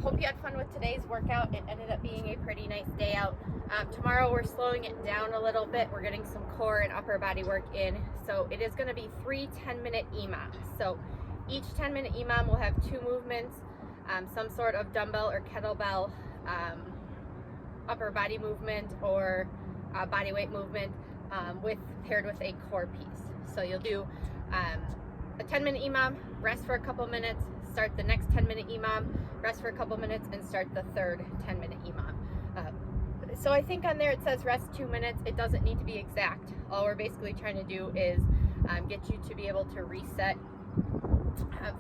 Hope you had fun with today's workout. It ended up being a pretty nice day out. Tomorrow we're slowing it down a little bit. We're getting some core and upper body work in. So it is going to be 3 10-minute EMOMs. So each 10-minute EMOM will have 2 movements, some sort of dumbbell or kettlebell upper body movement or body weight movement paired with a core piece. So you'll do a 10-minute EMOM, rest for a couple minutes, start the next 10-minute EMOM, rest for a couple minutes, and start the third 10-minute EMOM. So I think on there it says rest 2 minutes. It doesn't need to be exact. All we're basically trying to do is get you to be able to reset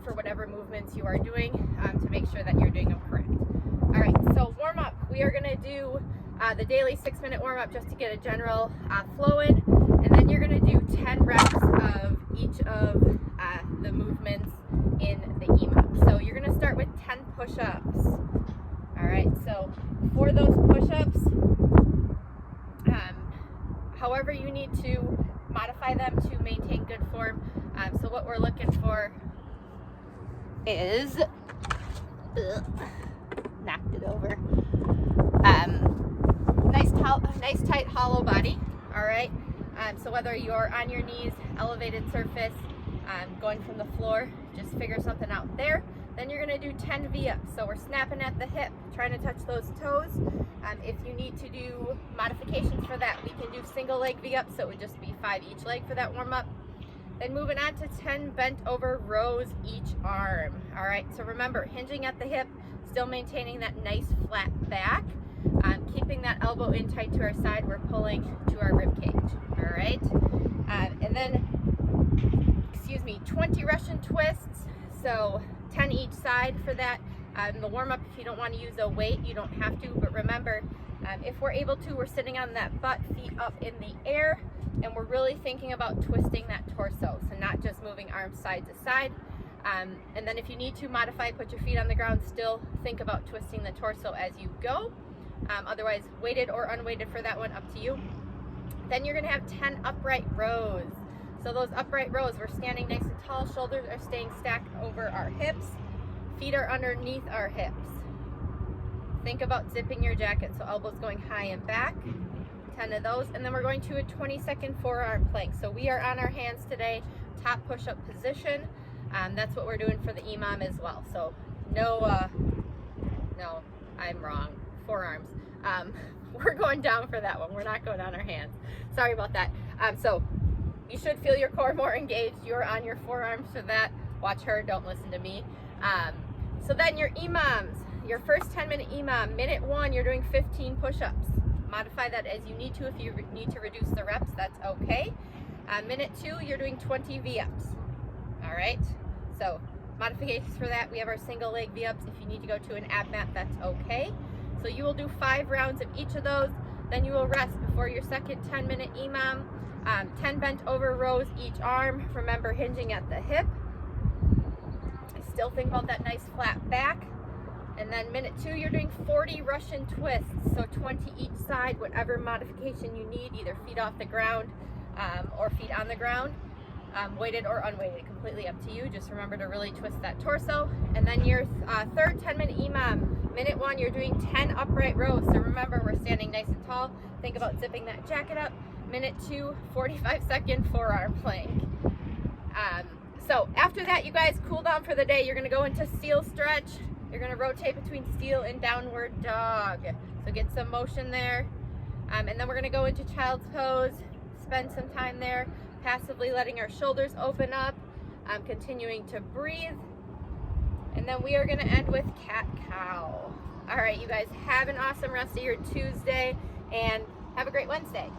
for whatever movements you are doing to make sure that you're doing them correct. All right, so warm up. We are going to do the daily 6-minute warm up just to get a general flow in, and then you're going to do 10 reps of each of the movements in the EMOM. So you're going to start with 10 push-ups. All right, so for those push-ups, however you need to modify them to maintain good form. So what we're looking for is knocked it over. Nice tight hollow body. All right. So whether you're on your knees, elevated surface, going from the floor, just figure something out there. Then you're going to do 10 V-ups. So we're snapping at the hip, trying to touch those toes. If you need to do modifications for that, we can do single leg V-ups. So it would just be 5 each leg for that warm up. Then moving on to 10 bent over rows each arm. All right, so remember, hinging at the hip, still maintaining that nice flat back, keeping that elbow in tight to our side. We're pulling to our rib cage. All right, and then, 20 Russian twists. So 10 each side for that. The warm up, if you don't want to use a weight, you don't have to. But remember, if we're able to, we're sitting on that butt, feet up in the air. And we're really thinking about twisting that torso, so not just moving arms side to side. And then if you need to modify, put your feet on the ground, still think about twisting the torso as you go. Otherwise, weighted or unweighted for that one, up to you. Then you're going to have 10 upright rows. So those upright rows, we're standing nice and tall, shoulders are staying stacked over our hips, feet are underneath our hips. Think about zipping your jacket, so elbows going high and back. 10 of those, and then we're going to a 20-second forearm plank. So we are on our hands today, top push-up position. That's what we're doing for the EMOM as well. So no, I'm wrong. Forearms. We're going down for that one. We're not going on our hands. Sorry about that. So you should feel your core more engaged. You're on your forearms for that. Watch her. Don't listen to me. So then your EMOMs. Your first 10-minute EMOM. Minute 1, you're doing 15 push-ups. Modify that as you need to. If you need to reduce the reps, that's okay. Minute 2, you're doing 20 V-ups. All right, so modifications for that, we have our single leg V-ups. If you need to go to an ab mat, that's okay. So you will do 5 rounds of each of those. Then you will rest before your second 10-minute EMOM. 10 bent over rows each arm. Remember, hinging at the hip. Still think about that nice flat back. And then minute 2, you're doing 40 Russian twists, so 20 each side, whatever modification you need, either feet off the ground or feet on the ground, weighted or unweighted, completely up to you. Just remember to really twist that torso. And then your third 10-minute EMOM, minute 1, you're doing 10 upright rows. So remember, we're standing nice and tall. Think about zipping that jacket up. Minute 2, 45-second forearm plank. So after that, you guys cool down for the day. You're going to go into seal stretch. You're going to rotate between steel and downward dog. So get some motion there. And then we're going to go into child's pose, spend some time there, passively letting our shoulders open up, continuing to breathe. And then we are going to end with cat-cow. All right, you guys, have an awesome rest of your Tuesday and have a great Wednesday.